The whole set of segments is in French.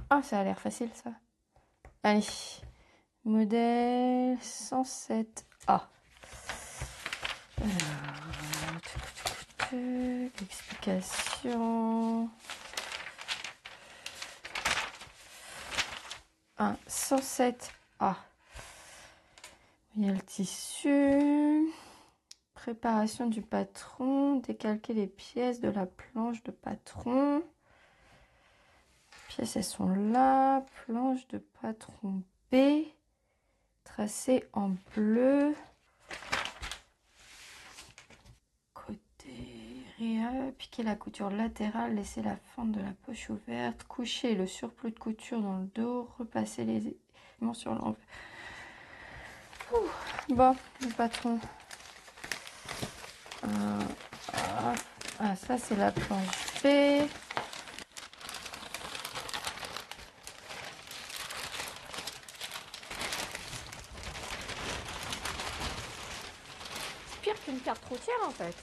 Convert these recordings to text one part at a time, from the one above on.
Ah, ça a l'air facile ça. Allez, modèle 107A. Explication. Un 107A. Il y a le tissu. Préparation du patron. Décalquer les pièces de la planche de patron. Pièces, elles sont là. Planche de patron B. Tracée en bleu. Piquer la couture latérale, laisser la fente de la poche ouverte, coucher le surplus de couture dans le dos, repasser les éléments sur l'envers. Bon, le patron. Ah, ça c'est la planche B. C'est pire qu'une carte routière en fait.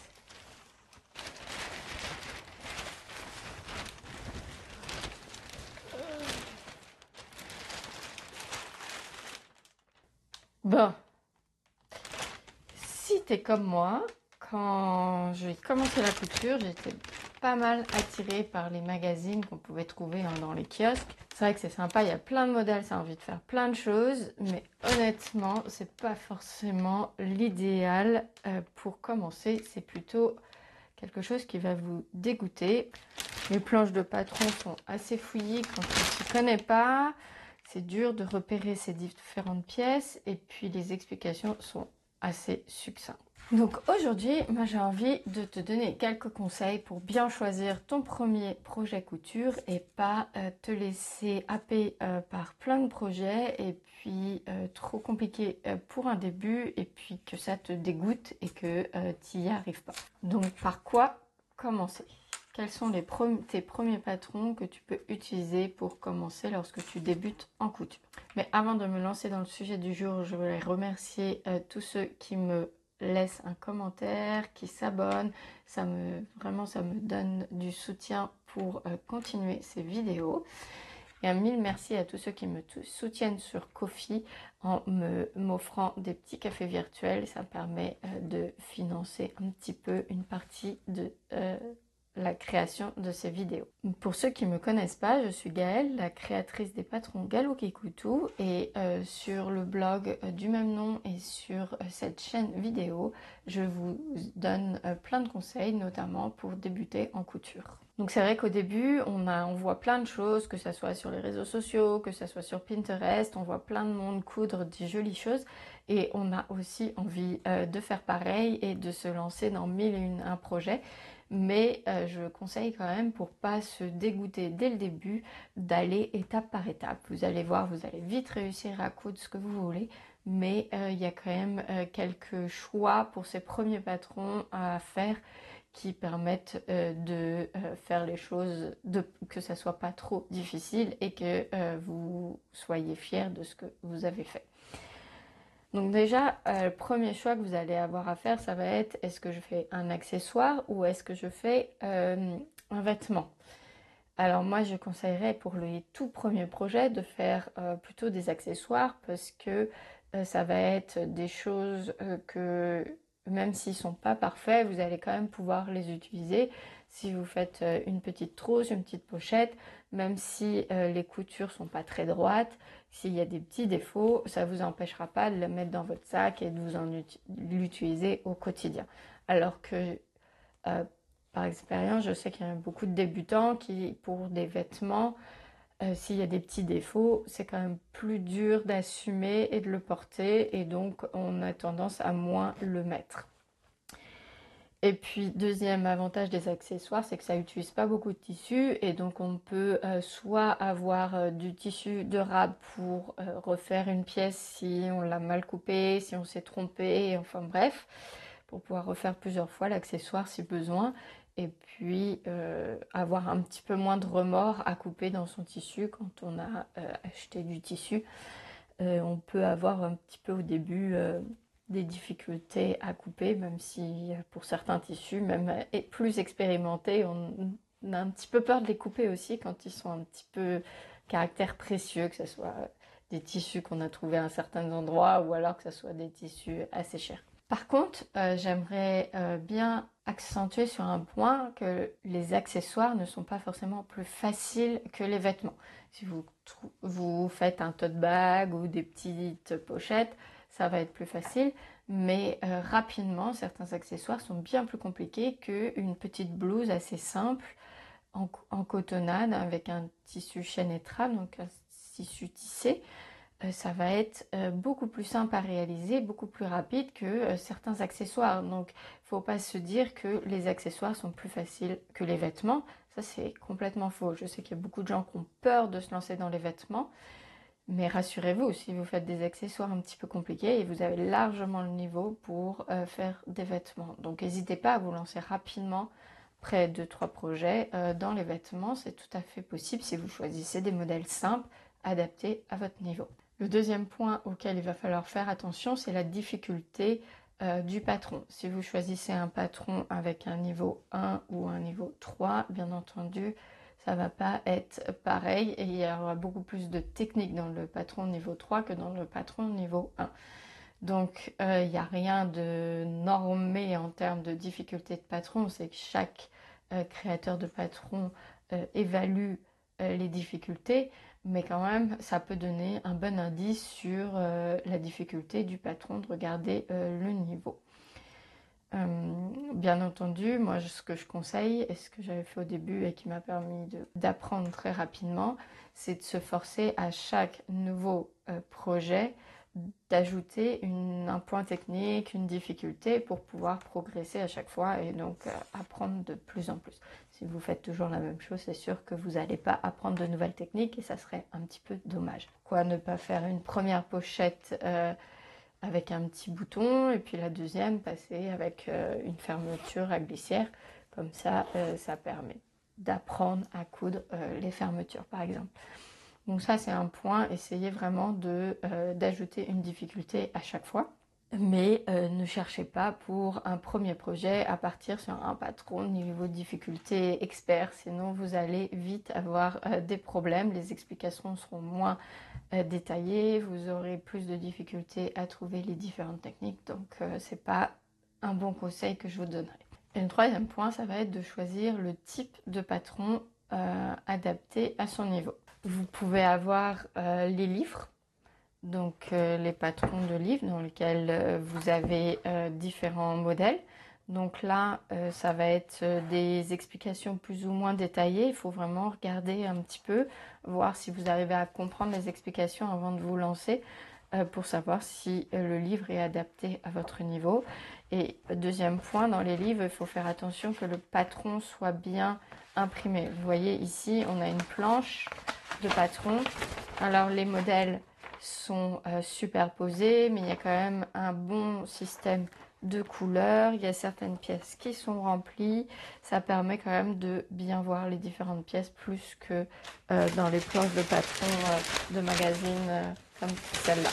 Bon, si t'es comme moi, quand j'ai commencé la couture, j'étais pas mal attirée par les magazines qu'on pouvait trouver dans les kiosques. C'est vrai que c'est sympa, il y a plein de modèles, ça a envie de faire plein de choses, mais honnêtement, c'est pas forcément l'idéal pour commencer. C'est plutôt quelque chose qui va vous dégoûter. Les planches de patron sont assez fouillis quand on ne s'y connaît pas. C'est dur de repérer ces différentes pièces et puis les explications sont assez succinctes. Donc aujourd'hui, moi j'ai envie de te donner quelques conseils pour bien choisir ton premier projet couture et pas te laisser happer par plein de projets et puis trop compliqué pour un début et puis que ça te dégoûte et que tu n'y arrives pas. Donc par quoi commencer? Quels sont tes premiers patrons que tu peux utiliser pour commencer lorsque tu débutes en couture? Mais avant de me lancer dans le sujet du jour, je voulais remercier tous ceux qui me laissent un commentaire, qui s'abonnent. Vraiment, ça me donne du soutien pour continuer ces vidéos. Et un mille merci à tous ceux qui me soutiennent sur Ko-fi en m'offrant des petits cafés virtuels. Ça me permet de financer un petit peu une partie de la création de ces vidéos. Pour ceux qui ne me connaissent pas, je suis Gaëlle, la créatrice des patrons Galou Kikutu et sur le blog du même nom et sur cette chaîne vidéo, je vous donne plein de conseils, notamment pour débuter en couture. Donc c'est vrai qu'au début, on voit plein de choses, que ce soit sur les réseaux sociaux, que ce soit sur Pinterest, on voit plein de monde coudre des jolies choses et on a aussi envie de faire pareil et de se lancer dans mille et un projets. Mais je conseille quand même pour pas se dégoûter dès le début d'aller étape par étape. Vous allez voir, vous allez vite réussir à coudre ce que vous voulez, mais il y a quand même quelques choix pour ces premiers patrons à faire qui permettent de faire les choses, que ça soit pas trop difficile et que vous soyez fiers de ce que vous avez fait. Donc déjà, le premier choix que vous allez avoir à faire, ça va être est-ce que je fais un accessoire ou est-ce que je fais un vêtement? Alors moi, je conseillerais pour les tout premiers projets de faire plutôt des accessoires parce que ça va être des choses que même s'ils sont pas parfaits, vous allez quand même pouvoir les utiliser. Si vous faites une petite trousse, une petite pochette, même si les coutures sont pas très droites, s'il y a des petits défauts, ça vous empêchera pas de le mettre dans votre sac et de l'utiliser au quotidien. Alors que par expérience, je sais qu'il y a beaucoup de débutants qui, pour des vêtements, s'il y a des petits défauts, c'est quand même plus dur d'assumer et de le porter et donc on a tendance à moins le mettre. Et puis deuxième avantage des accessoires, c'est que ça n'utilise pas beaucoup de tissu et donc on peut soit avoir du tissu de rab pour refaire une pièce si on l'a mal coupée, si on s'est trompé, enfin bref, pour pouvoir refaire plusieurs fois l'accessoire si besoin. Et puis avoir un petit peu moins de remords à couper dans son tissu quand on a acheté du tissu. On peut avoir un petit peu au début des difficultés à couper, même si pour certains tissus, même plus expérimentés, on a un petit peu peur de les couper aussi quand ils sont un petit peu caractère précieux, que ce soit des tissus qu'on a trouvés à un certain endroit ou alors que ce soit des tissus assez chers. Par contre, j'aimerais bien accentuer sur un point que les accessoires ne sont pas forcément plus faciles que les vêtements. Si vous faites un tote bag ou des petites pochettes, ça va être plus facile, mais rapidement, certains accessoires sont bien plus compliqués qu'une petite blouse assez simple en cotonnade avec un tissu chaîne et trame, donc un tissu tissé. Ça va être beaucoup plus simple à réaliser, beaucoup plus rapide que certains accessoires. Donc, il ne faut pas se dire que les accessoires sont plus faciles que les vêtements. Ça, c'est complètement faux. Je sais qu'il y a beaucoup de gens qui ont peur de se lancer dans les vêtements. Mais rassurez-vous, si vous faites des accessoires un petit peu compliqués, et vous avez largement le niveau pour faire des vêtements. Donc, n'hésitez pas à vous lancer rapidement près de 3 projets dans les vêtements. C'est tout à fait possible si vous choisissez des modèles simples adaptés à votre niveau. Le deuxième point auquel il va falloir faire attention, c'est la difficulté du patron. Si vous choisissez un patron avec un niveau 1 ou un niveau 3, bien entendu, ça ne va pas être pareil et il y aura beaucoup plus de technique dans le patron niveau 3 que dans le patron niveau 1. Donc, il n'y a rien de normé en termes de difficulté de patron, c'est que chaque créateur de patron évalue les difficultés, mais quand même, ça peut donner un bon indice sur la difficulté du patron de regarder le niveau. Bien entendu, moi, ce que je conseille, et ce que j'avais fait au début et qui m'a permis d'apprendre très rapidement, c'est de se forcer à chaque nouveau projet d'ajouter un point technique, une difficulté pour pouvoir progresser à chaque fois et donc apprendre de plus en plus. Si vous faites toujours la même chose, c'est sûr que vous n'allez pas apprendre de nouvelles techniques et ça serait un petit peu dommage. Quoi, ne pas faire une première pochette avec un petit bouton et puis la deuxième passer avec une fermeture à glissière. Comme ça, ça permet d'apprendre à coudre les fermetures par exemple. Donc ça c'est un point, essayez vraiment d'ajouter une difficulté à chaque fois. Mais ne cherchez pas pour un premier projet à partir sur un patron niveau de difficulté expert, sinon vous allez vite avoir des problèmes, les explications seront moins détaillées, vous aurez plus de difficultés à trouver les différentes techniques, donc c'est pas un bon conseil que je vous donnerai. Et le troisième point, ça va être de choisir le type de patron adapté à son niveau. Vous pouvez avoir les livres, donc les patrons de livres dans lesquels vous avez différents modèles. Donc là, ça va être des explications plus ou moins détaillées. Il faut vraiment regarder un petit peu, voir si vous arrivez à comprendre les explications avant de vous lancer pour savoir si le livre est adapté à votre niveau. Et deuxième point, dans les livres, il faut faire attention que le patron soit bien imprimé. Vous voyez ici, on a une planche de patron. Alors les modèles sont superposés, mais il y a quand même un bon système de couleurs. Il y a certaines pièces qui sont remplies. Ça permet quand même de bien voir les différentes pièces plus que dans les planches de patron de magazine comme celle-là.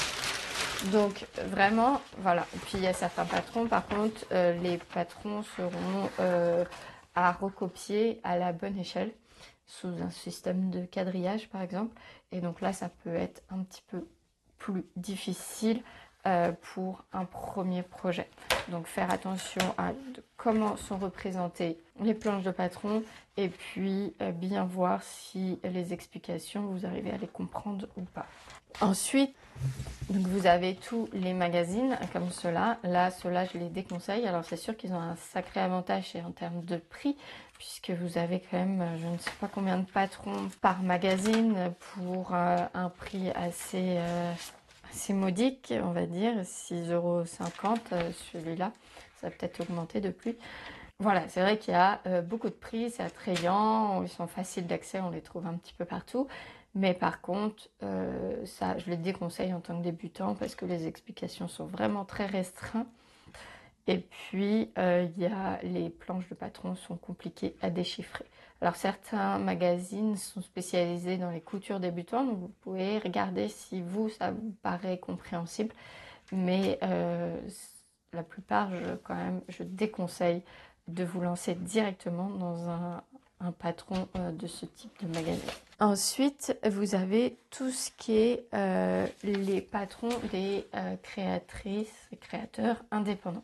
Donc vraiment, voilà. Et puis il y a certains patrons, par contre, les patrons seront à recopier à la bonne échelle sous un système de quadrillage par exemple. Et donc là, ça peut être un petit peu plus difficile pour un premier projet. Donc faire attention à comment sont représentées les planches de patron et puis bien voir si les explications, vous arrivez à les comprendre ou pas. Ensuite, donc vous avez tous les magazines comme ceux-là. Là, ceux-là, je les déconseille. Alors c'est sûr qu'ils ont un sacré avantage en termes de prix, puisque vous avez quand même, je ne sais pas combien de patrons par magazine pour un prix assez modique, on va dire, 6,50 € celui-là. Ça va peut-être augmenter depuis. Voilà, c'est vrai qu'il y a beaucoup de prix, c'est attrayant, ils sont faciles d'accès, on les trouve un petit peu partout. Mais par contre, ça, je les déconseille en tant que débutant parce que les explications sont vraiment très restreintes. Et puis, les planches de patron sont compliquées à déchiffrer. Alors, certains magazines sont spécialisés dans les coutures débutantes, donc vous pouvez regarder si ça vous paraît compréhensible. Mais la plupart, je déconseille de vous lancer directement dans un patron de ce type de magazine. Ensuite, vous avez tout ce qui est les patrons des créatrices et créateurs indépendants.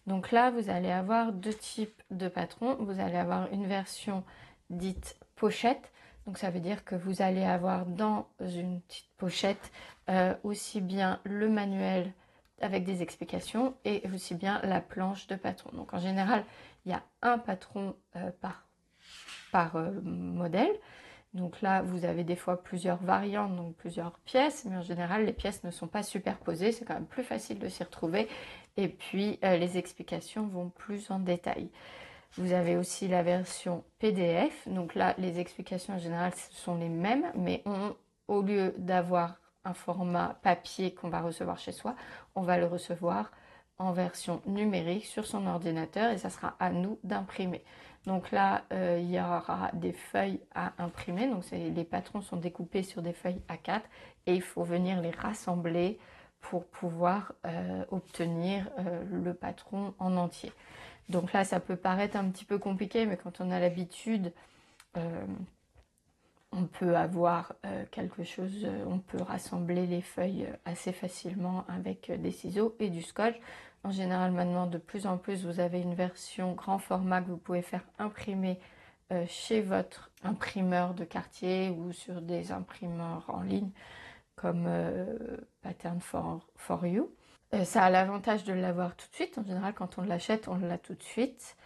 Donc là, vous allez avoir deux types de patrons. Vous allez avoir une version dite pochette. Donc ça veut dire que vous allez avoir dans une petite pochette aussi bien le manuel avec des explications et aussi bien la planche de patron. Donc en général, il y a un patron par modèle. Donc là, vous avez des fois plusieurs variantes, donc plusieurs pièces, mais en général, les pièces ne sont pas superposées. C'est quand même plus facile de s'y retrouver. Et puis, les explications vont plus en détail. Vous avez aussi la version PDF. Donc là, les explications en général, ce sont les mêmes, mais au lieu d'avoir un format papier qu'on va recevoir chez soi, on va le recevoir en version numérique sur son ordinateur et ça sera à nous d'imprimer. Donc là, il y aura des feuilles à imprimer. Donc les patrons sont découpés sur des feuilles A4 et il faut venir les rassembler pour pouvoir obtenir le patron en entier. Donc là, ça peut paraître un petit peu compliqué, mais quand on a l'habitude, on peut avoir quelque chose, on peut rassembler les feuilles assez facilement avec des ciseaux et du scotch. En général, maintenant, de plus en plus, vous avez une version grand format que vous pouvez faire imprimer chez votre imprimeur de quartier ou sur des imprimeurs en ligne comme Pattern for You. Ça a l'avantage de l'avoir tout de suite. En général, quand on l'achète, on l'a tout de suite.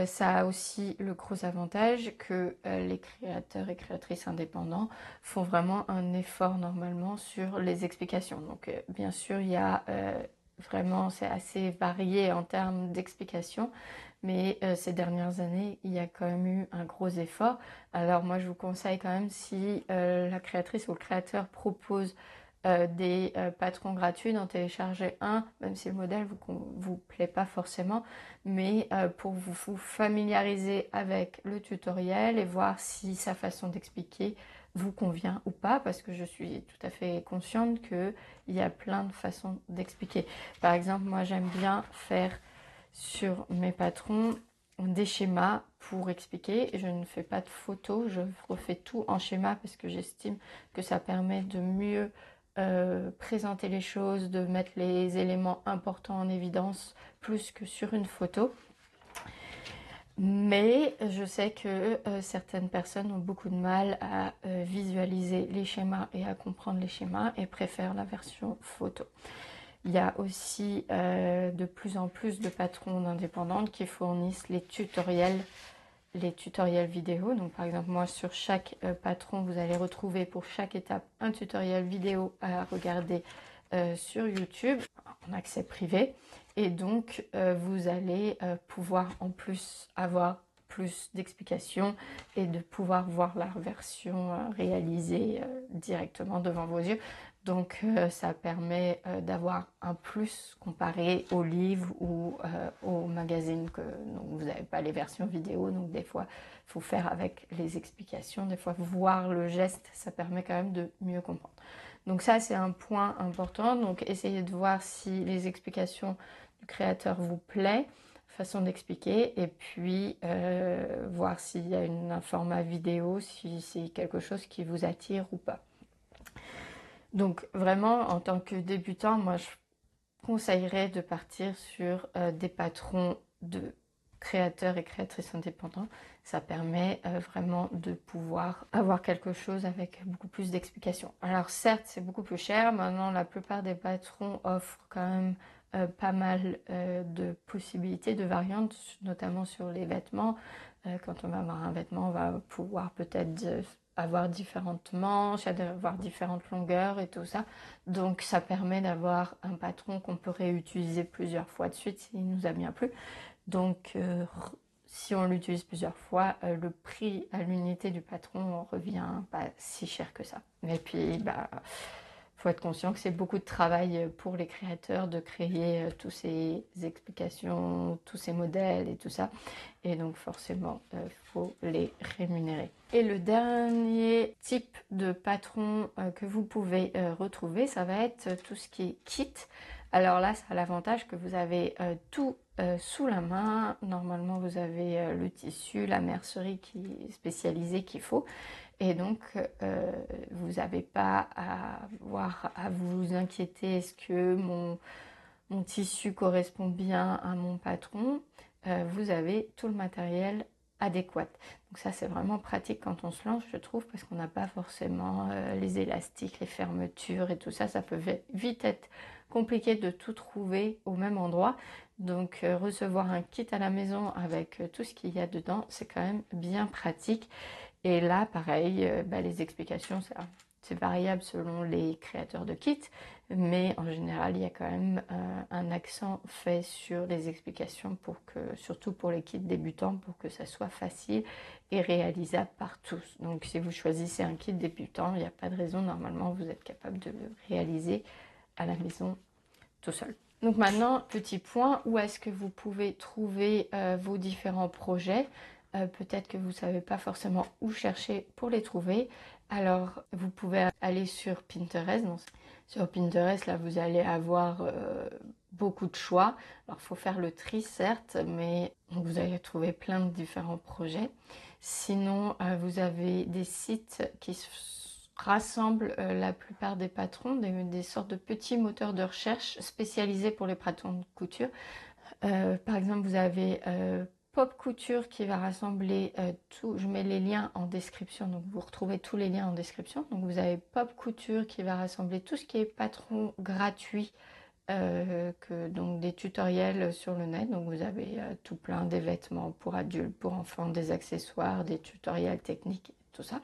Ça a aussi le gros avantage que les créateurs et créatrices indépendants font vraiment un effort normalement sur les explications. Donc bien sûr, il y a vraiment, c'est assez varié en termes d'explications, mais ces dernières années, il y a quand même eu un gros effort. Alors moi, je vous conseille quand même, si la créatrice ou le créateur propose des patrons gratuits, d'en télécharger un, même si le modèle vous plaît pas forcément, mais pour vous familiariser avec le tutoriel et voir si sa façon d'expliquer vous convient ou pas, parce que je suis tout à fait consciente qu'il y a plein de façons d'expliquer. Par exemple, moi j'aime bien faire sur mes patrons des schémas pour expliquer. Je ne fais pas de photos, je refais tout en schéma parce que j'estime que ça permet de mieux présenter les choses, de mettre les éléments importants en évidence plus que sur une photo. Mais je sais que certaines personnes ont beaucoup de mal à visualiser les schémas et à comprendre les schémas et préfèrent la version photo. Il y a aussi de plus en plus de patrons indépendants qui fournissent les tutoriels vidéo. Donc par exemple, moi sur chaque patron, vous allez retrouver pour chaque étape un tutoriel vidéo à regarder sur YouTube en accès privé. Et donc vous allez pouvoir en plus avoir plus d'explications et de pouvoir voir la version réalisée directement devant vos yeux. Donc ça permet d'avoir un plus comparé aux livres ou aux magazines donc vous n'avez pas les versions vidéo, donc des fois il faut faire avec les explications, des fois voir le geste, ça permet quand même de mieux comprendre. Donc ça c'est un point important, donc essayez de voir si les explications du créateur vous plaît, façon d'expliquer, et puis voir s'il y a un format vidéo, si c'est quelque chose qui vous attire ou pas. Donc vraiment, en tant que débutant, moi je conseillerais de partir sur des patrons de créateurs et créatrices indépendants. Ça permet vraiment de pouvoir avoir quelque chose avec beaucoup plus d'explications. Alors certes, c'est beaucoup plus cher. Maintenant, la plupart des patrons offrent quand même pas mal de possibilités, de variantes, notamment sur les vêtements. Quand on va avoir un vêtement, on va pouvoir peut-être avoir différentes manches, avoir différentes longueurs et tout ça. Donc ça permet d'avoir un patron qu'on peut réutiliser plusieurs fois de suite s'il nous a bien plu. Donc si on l'utilise plusieurs fois, le prix à l'unité du patron revient pas si cher que ça. Et puis faut être conscient que c'est beaucoup de travail pour les créateurs de créer toutes ces explications, tous ces modèles et tout ça. Et donc forcément, faut les rémunérer. Et le dernier type de patron que vous pouvez retrouver, ça va être tout ce qui est kit. Alors là, ça a l'avantage que vous avez tout sous la main. Normalement, vous avez le tissu, la mercerie qui est spécialisée qu'il faut. Et donc, vous n'avez pas à avoir à vous inquiéter, est-ce que mon tissu correspond bien à mon patron? Vous avez tout le matériel adéquat. Donc ça, c'est vraiment pratique quand on se lance, je trouve, parce qu'on n'a pas forcément les élastiques, les fermetures et tout ça. Ça peut vite être compliqué de tout trouver au même endroit. Donc recevoir un kit à la maison avec tout ce qu'il y a dedans, c'est quand même bien pratique. Et là, pareil, les explications, c'est variable selon les créateurs de kits, mais en général, il y a quand même un accent fait sur les explications, surtout pour les kits débutants, pour que ça soit facile et réalisable par tous. Donc si vous choisissez un kit débutant, il n'y a pas de raison, normalement, vous êtes capable de le réaliser à la maison tout seul. Donc maintenant, petit point, où est-ce que vous pouvez trouver vos différents projets? Peut-être que vous ne savez pas forcément où chercher pour les trouver. Alors, vous pouvez aller sur Pinterest. Donc, sur Pinterest, là, vous allez avoir beaucoup de choix. Alors, il faut faire le tri, certes, mais vous allez trouver plein de différents projets. Sinon, vous avez des sites qui rassemblent la plupart des patrons, des sortes de petits moteurs de recherche spécialisés pour les patrons de couture. Par exemple, vous avez Pop Couture qui va rassembler tout. Je mets les liens en description, donc vous retrouvez tous les liens en description. Donc vous avez Pop Couture qui va rassembler tout ce qui est patron gratuit, donc des tutoriels sur le net. Donc vous avez tout plein des vêtements pour adultes, pour enfants, des accessoires, des tutoriels techniques, tout ça.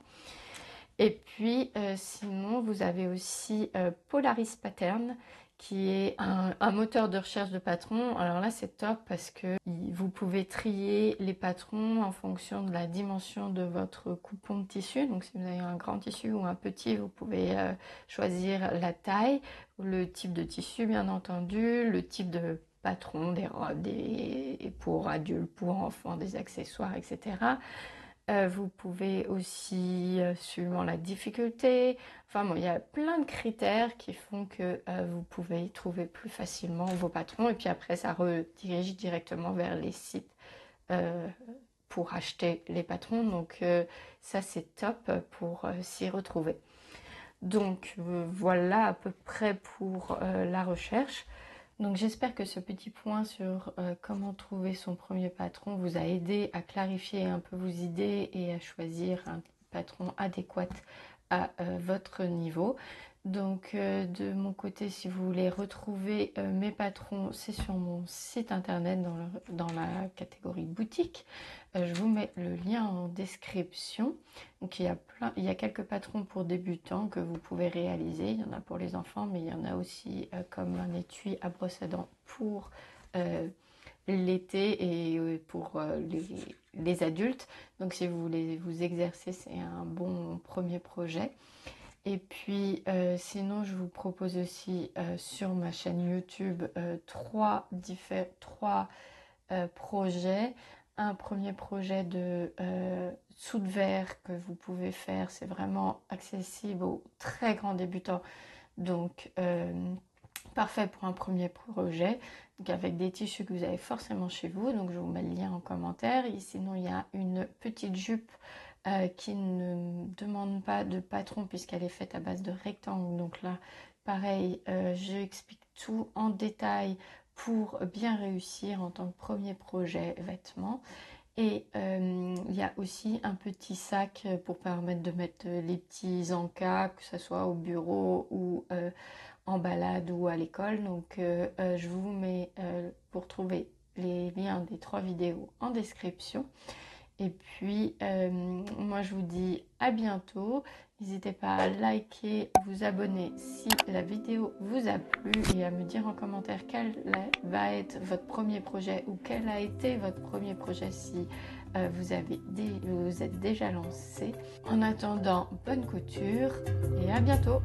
Et puis sinon, vous avez aussi Polaris Pattern qui est un moteur de recherche de patrons. Alors là, c'est top parce que vous pouvez trier les patrons en fonction de la dimension de votre coupon de tissu. Donc si vous avez un grand tissu ou un petit, vous pouvez choisir la taille, le type de tissu bien entendu, le type de patron, des robes, pour adultes, pour enfants, des accessoires, etc. Vous pouvez aussi, suivant la difficulté, enfin bon, il y a plein de critères qui font que vous pouvez trouver plus facilement vos patrons. Et puis après, ça redirige directement vers les sites pour acheter les patrons. Donc ça, c'est top pour s'y retrouver. Donc voilà à peu près pour la recherche. Donc j'espère que ce petit point sur comment trouver son premier patron vous a aidé à clarifier un peu vos idées et à choisir un patron adéquat à votre niveau. Donc de mon côté, si vous voulez retrouver mes patrons, c'est sur mon site internet dans la catégorie boutique. Je vous mets le lien en description. Donc il y a quelques patrons pour débutants que vous pouvez réaliser. Il y en a pour les enfants, mais il y en a aussi comme un étui à brosse à dents pour l'été et pour les adultes. Donc si vous voulez vous exercer, c'est un bon premier projet. Et puis sinon, je vous propose aussi sur ma chaîne YouTube trois projets. Un premier projet de soude verre que vous pouvez faire, c'est vraiment accessible aux très grands débutants, donc parfait pour un premier projet, donc avec des tissus que vous avez forcément chez vous. Donc je vous mets le lien en commentaire. Et sinon, il y a une petite jupe qui ne demande pas de patron puisqu'elle est faite à base de rectangles. Donc là, pareil, j'explique tout en détail pour bien réussir en tant que premier projet vêtements. Et il y a aussi un petit sac pour permettre de mettre les petits encas, que ce soit au bureau ou en balade ou à l'école. Donc je vous mets pour trouver les liens des 3 vidéos en description. Et puis, moi, je vous dis à bientôt. N'hésitez pas à liker, vous abonner si la vidéo vous a plu et à me dire en commentaire quel va être votre premier projet ou quel a été votre premier projet si vous êtes déjà lancé. En attendant, bonne couture et à bientôt.